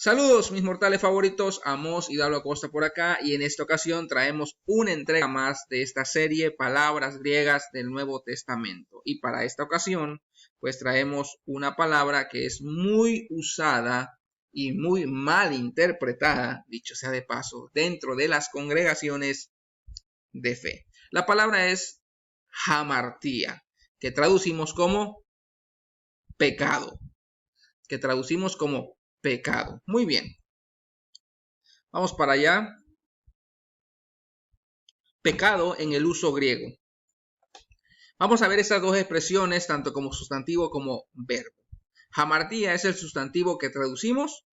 Saludos mis mortales favoritos, Amos y Dalo Acosta por acá, y en esta ocasión traemos una entrega más de esta serie Palabras Griegas del Nuevo Testamento. Y para esta ocasión pues traemos una palabra que es muy usada y muy mal interpretada, dicho sea de paso, dentro de las congregaciones de fe. La palabra es hamartía, que traducimos como pecado. Muy bien. Vamos para allá. Pecado en el uso griego. Vamos a ver esas dos expresiones, tanto como sustantivo como verbo. Hamartía es el sustantivo que traducimos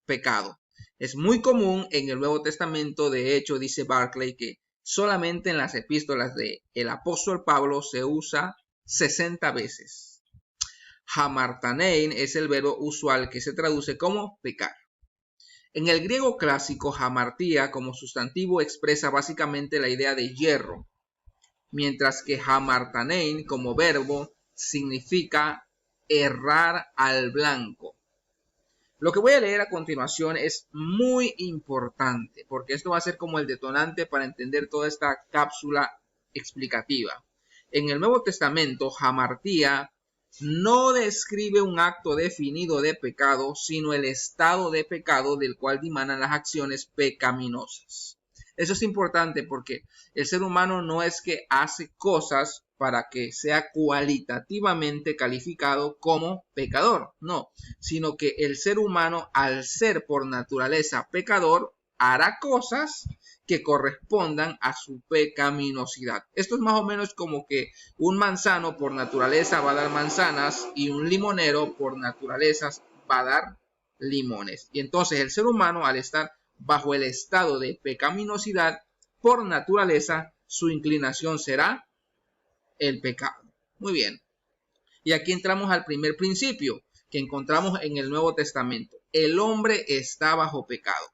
pecado. Es muy común en el Nuevo Testamento. De hecho, dice Barclay que solamente en las epístolas del apóstol Pablo se usa 60 veces. Hamartanein es el verbo usual que se traduce como pecar. En el griego clásico, hamartía como sustantivo expresa básicamente la idea de hierro, mientras que hamartanein como verbo significa errar al blanco. Lo que voy a leer a continuación es muy importante, porque esto va a ser como el detonante para entender toda esta cápsula explicativa. En el Nuevo Testamento, hamartía no describe un acto definido de pecado, sino el estado de pecado del cual dimanan las acciones pecaminosas. Eso es importante porque el ser humano no es que hace cosas para que sea cualitativamente calificado como pecador, no, sino que el ser humano, al ser por naturaleza pecador, hará cosas que correspondan a su pecaminosidad. Esto es más o menos como que un manzano por naturaleza va a dar manzanas y un limonero por naturaleza va a dar limones. Y entonces el ser humano, al estar bajo el estado de pecaminosidad, por naturaleza su inclinación será el pecado. Muy bien. Y aquí entramos al primer principio que encontramos en el Nuevo Testamento. El hombre está bajo pecado.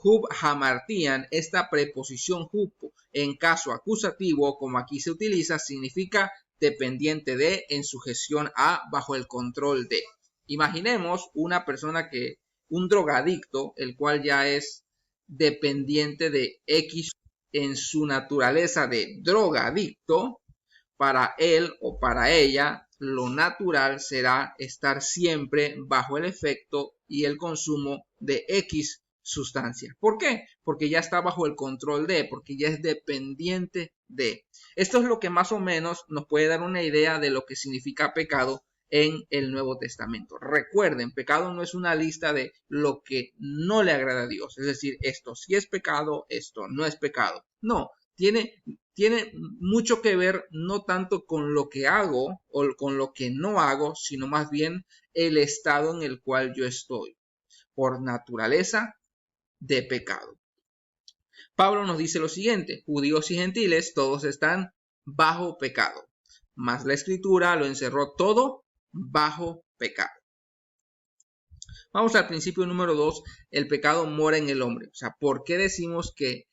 Hub hamartian, esta preposición hub en caso acusativo, como aquí se utiliza, significa dependiente de, en sujeción a, bajo el control de. Imaginemos una persona un drogadicto, el cual ya es dependiente de X en su naturaleza de drogadicto. Para él o para ella, lo natural será estar siempre bajo el efecto y el consumo de X sustancia. ¿Por qué? Porque ya está bajo el control de, porque ya es dependiente de. Esto es lo que más o menos nos puede dar una idea de lo que significa pecado en el Nuevo Testamento. Recuerden, pecado no es una lista de lo que no le agrada a Dios. Es decir, esto sí es pecado, esto no es pecado. No, tiene mucho que ver no tanto con lo que hago o con lo que no hago, sino más bien el estado en el cual yo estoy. Por naturaleza de pecado. Pablo nos dice lo siguiente: judíos y gentiles todos están bajo pecado, mas la escritura lo encerró todo bajo pecado. Vamos al principio número 2, el pecado mora en el hombre. O sea, ¿por qué decimos que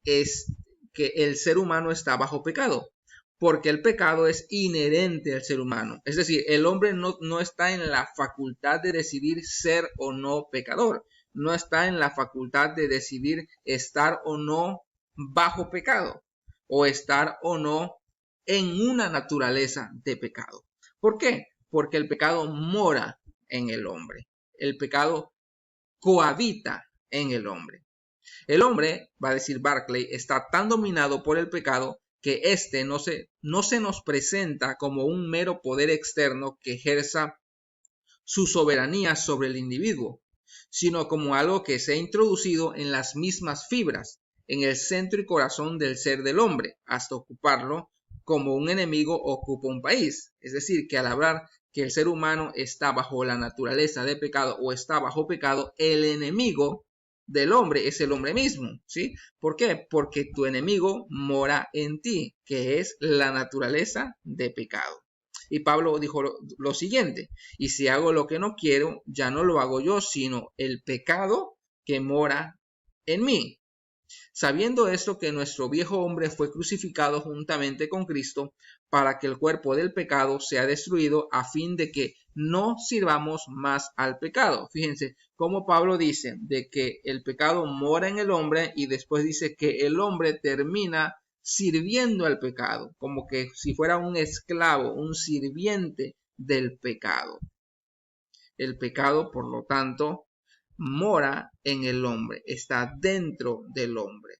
el ser humano está bajo pecado? Porque el pecado es inherente al ser humano. Es decir, el hombre no está en la facultad de decidir ser o no pecador. No está en la facultad de decidir estar o no bajo pecado o estar o no en una naturaleza de pecado. ¿Por qué? Porque el pecado mora en el hombre. El pecado cohabita en el hombre. El hombre, va a decir Barclay, está tan dominado por el pecado que éste no se nos presenta como un mero poder externo que ejerza su soberanía sobre el individuo, sino como algo que se ha introducido en las mismas fibras, en el centro y corazón del ser del hombre, hasta ocuparlo como un enemigo ocupa un país. Es decir, que al hablar que el ser humano está bajo la naturaleza de pecado o está bajo pecado, el enemigo del hombre es el hombre mismo, ¿sí? ¿Por qué? Porque tu enemigo mora en ti, que es la naturaleza de pecado. Y Pablo dijo lo siguiente: y si hago lo que no quiero, ya no lo hago yo, sino el pecado que mora en mí. Sabiendo esto, que nuestro viejo hombre fue crucificado juntamente con Cristo, para que el cuerpo del pecado sea destruido, a fin de que no sirvamos más al pecado. Fíjense cómo Pablo dice de que el pecado mora en el hombre y después dice que el hombre termina sirviendo al pecado, como que si fuera un esclavo, un sirviente del pecado. El pecado, por lo tanto, mora en el hombre, está dentro del hombre.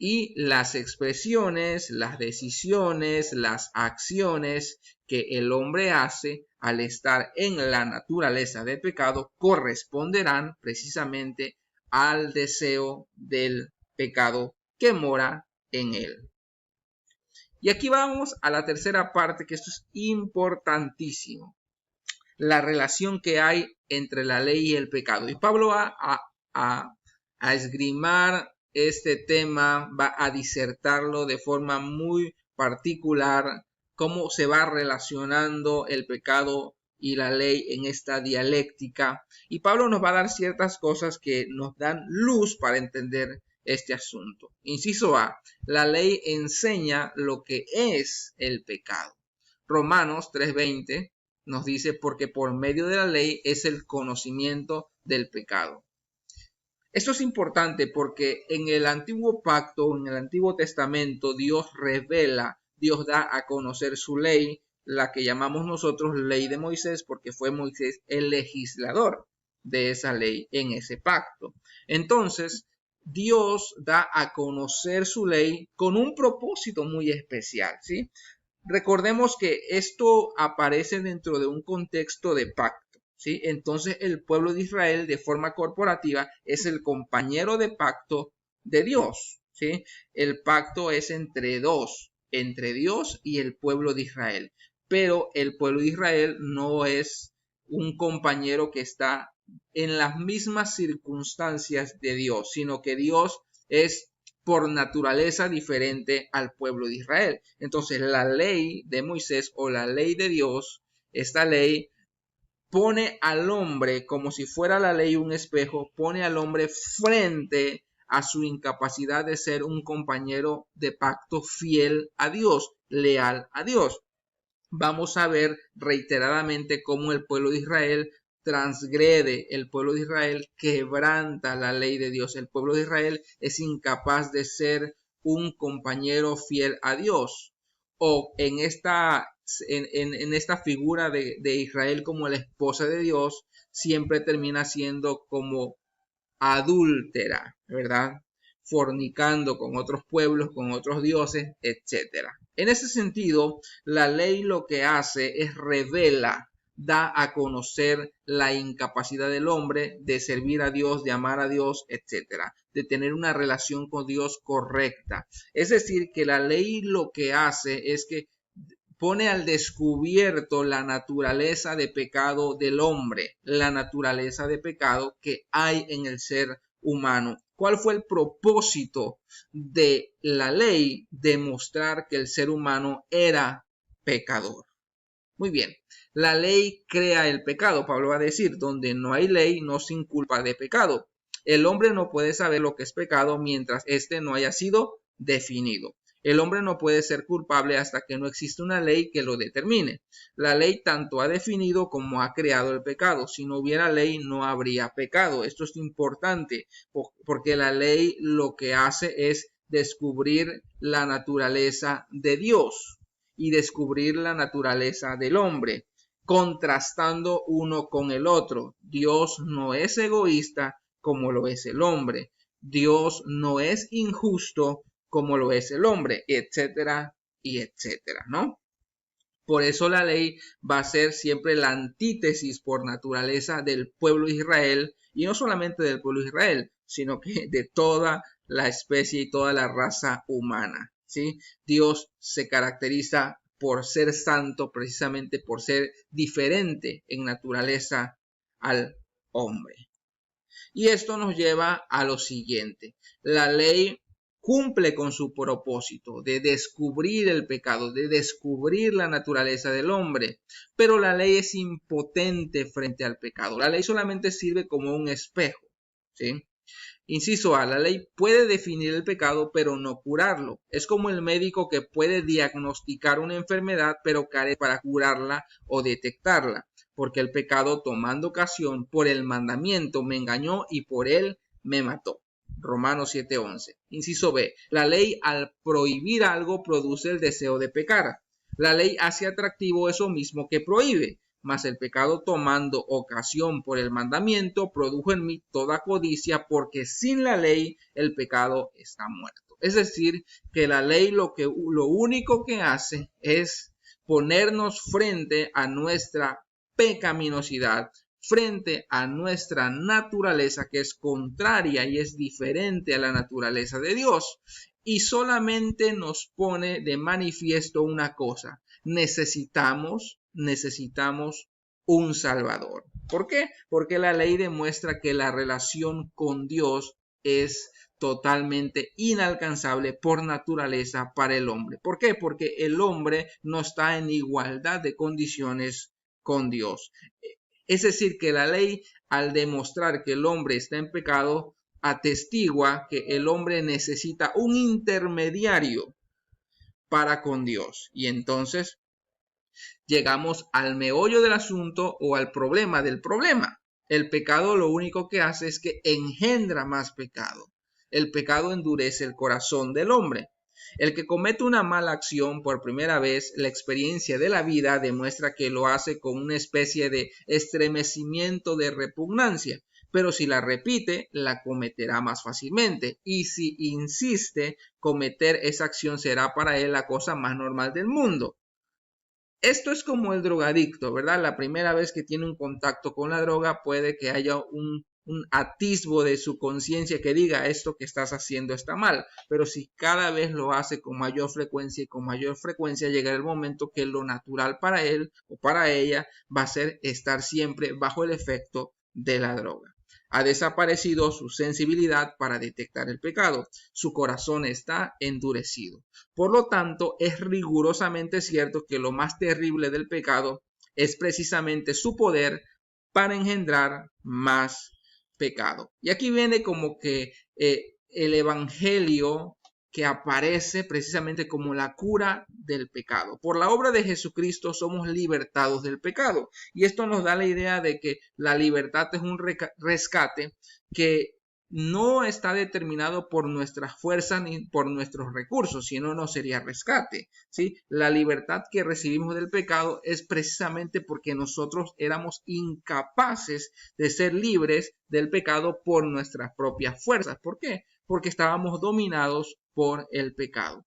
Y las expresiones, las decisiones, las acciones que el hombre hace al estar en la naturaleza de pecado corresponderán precisamente al deseo del pecado que mora en él. Y aquí vamos a la tercera parte, que esto es importantísimo. La relación que hay entre la ley y el pecado. Y Pablo va a esgrimar este tema, va a disertarlo de forma muy particular, cómo se va relacionando el pecado y la ley en esta dialéctica. Y Pablo nos va a dar ciertas cosas que nos dan luz para entender este asunto. Inciso A, la ley enseña lo que es el pecado. Romanos 3:20 nos dice, porque por medio de la ley es el conocimiento del pecado. Esto es importante porque en el antiguo pacto, en el antiguo testamento, Dios revela, Dios da a conocer su ley, la que llamamos nosotros ley de Moisés, porque fue Moisés el legislador de esa ley en ese pacto. Entonces, Dios da a conocer su ley con un propósito muy especial, ¿sí? Recordemos que esto aparece dentro de un contexto de pacto, ¿sí? Entonces el pueblo de Israel de forma corporativa es el compañero de pacto de Dios, ¿sí? El pacto es entre dos, entre Dios y el pueblo de Israel. Pero el pueblo de Israel no es un compañero que está en las mismas circunstancias de Dios, sino que Dios es por naturaleza diferente al pueblo de Israel. Entonces la ley de Moisés o la ley de Dios, esta ley pone al hombre como si fuera la ley un espejo, pone al hombre frente a su incapacidad de ser un compañero de pacto fiel a Dios, leal a Dios. Vamos a ver reiteradamente cómo el pueblo de Israel transgrede, el pueblo de Israel quebranta la ley de Dios. El pueblo de Israel es incapaz de ser un compañero fiel a Dios. O en esta figura de Israel como la esposa de Dios, siempre termina siendo como adúltera, ¿verdad? Fornicando con otros pueblos, con otros dioses, etc. En ese sentido, la ley lo que hace es revela, da a conocer la incapacidad del hombre de servir a Dios, de amar a Dios, etc. De tener una relación con Dios correcta. Es decir, que la ley lo que hace es que pone al descubierto la naturaleza de pecado del hombre, la naturaleza de pecado que hay en el ser humano. ¿Cuál fue el propósito de la ley? Demostrar que el ser humano era pecador. Muy bien, la ley crea el pecado. Pablo va a decir, donde no hay ley, no se inculpa de pecado. El hombre no puede saber lo que es pecado mientras éste no haya sido definido. El hombre no puede ser culpable hasta que no existe una ley que lo determine. La ley tanto ha definido como ha creado el pecado. Si no hubiera ley, no habría pecado. Esto es importante porque la ley lo que hace es descubrir la naturaleza de Dios y descubrir la naturaleza del hombre, contrastando uno con el otro. Dios no es egoísta como lo es el hombre. Dios no es injusto como lo es el hombre, etcétera y etcétera, ¿no? Por eso la ley va a ser siempre la antítesis por naturaleza del pueblo de Israel, y no solamente del pueblo de Israel, sino que de toda la especie y toda la raza humana, ¿sí? Dios se caracteriza por ser santo, precisamente por ser diferente en naturaleza al hombre. Y esto nos lleva a lo siguiente. La ley cumple con su propósito de descubrir el pecado, de descubrir la naturaleza del hombre, pero la ley es impotente frente al pecado. La ley solamente sirve como un espejo, ¿sí? Inciso A, la ley puede definir el pecado, pero no curarlo. Es como el médico que puede diagnosticar una enfermedad, pero carece para curarla o detectarla. porque el pecado, tomando ocasión por el mandamiento, me engañó y por él me mató. Romanos 7:11. Inciso B. La ley, al prohibir algo, produce el deseo de pecar. La ley hace atractivo eso mismo que prohíbe, mas el pecado, tomando ocasión por el mandamiento, produjo en mí toda codicia, porque sin la ley el pecado está muerto. Es decir, que la ley lo único que hace es ponernos frente a nuestra pecaminosidad, frente a nuestra naturaleza, que es contraria y es diferente a la naturaleza de Dios, y solamente nos pone de manifiesto una cosa: necesitamos un Salvador. ¿Por qué? Porque la ley demuestra que la relación con Dios es totalmente inalcanzable por naturaleza para el hombre. ¿Por qué? Porque el hombre no está en igualdad de condiciones con Dios. Es decir, que la ley, al demostrar que el hombre está en pecado, atestigua que el hombre necesita un intermediario para con Dios. Y entonces llegamos al meollo del asunto, o al problema del problema. El pecado lo único que hace es que engendra más pecado. El pecado endurece el corazón del hombre. El que comete una mala acción por primera vez, la experiencia de la vida demuestra que lo hace con una especie de estremecimiento de repugnancia, pero si la repite, la cometerá más fácilmente, y si insiste, cometer esa acción será para él la cosa más normal del mundo. Esto es como el drogadicto, ¿verdad? La primera vez que tiene un contacto con la droga puede que haya un atisbo de su conciencia que diga: esto que estás haciendo está mal, pero si cada vez lo hace con mayor frecuencia y con mayor frecuencia, llegará el momento que lo natural para él o para ella va a ser estar siempre bajo el efecto de la droga. Ha desaparecido su sensibilidad para detectar el pecado. Su corazón está endurecido. Por lo tanto, es rigurosamente cierto que lo más terrible del pecado es precisamente su poder para engendrar más pecado. Y aquí viene como que el evangelio que aparece precisamente como la cura del pecado. Por la obra de Jesucristo somos libertados del pecado. Y esto nos da la idea de que la libertad es un rescate que no está determinado por nuestras fuerzas ni por nuestros recursos, sino no sería rescate, ¿sí? La libertad que recibimos del pecado es precisamente porque nosotros éramos incapaces de ser libres del pecado por nuestras propias fuerzas. ¿Por qué? Porque estábamos dominados por el pecado.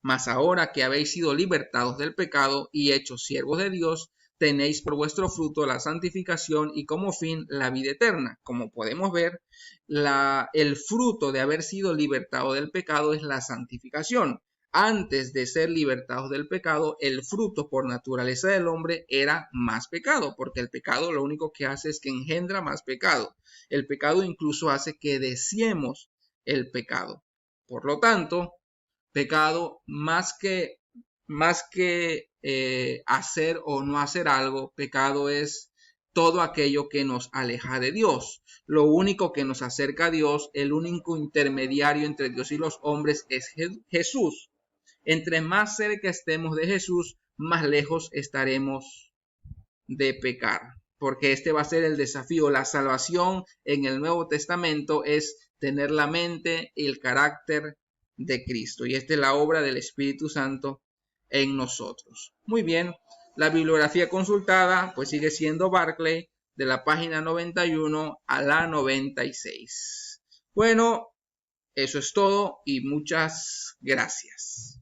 Mas ahora que habéis sido libertados del pecado y hechos siervos de Dios, tenéis por vuestro fruto la santificación y como fin la vida eterna. Como podemos ver, el fruto de haber sido libertado del pecado es la santificación. Antes de ser libertados del pecado, el fruto por naturaleza del hombre era más pecado, porque el pecado lo único que hace es que engendra más pecado. El pecado incluso hace que deseemos el pecado. Por lo tanto, pecado más que hacer o no hacer algo, pecado es todo aquello que nos aleja de Dios. Lo único que nos acerca a Dios, el único intermediario entre Dios y los hombres es Jesús. Entre más cerca estemos de Jesús, más lejos estaremos de pecar. Porque este va a ser el desafío. La salvación en el Nuevo Testamento es tener la mente y el carácter de Cristo. Y esta es la obra del Espíritu Santo en nosotros. Muy bien. La bibliografía consultada pues sigue siendo Barclay, de la página 91 a la 96. Bueno, eso es todo y muchas gracias.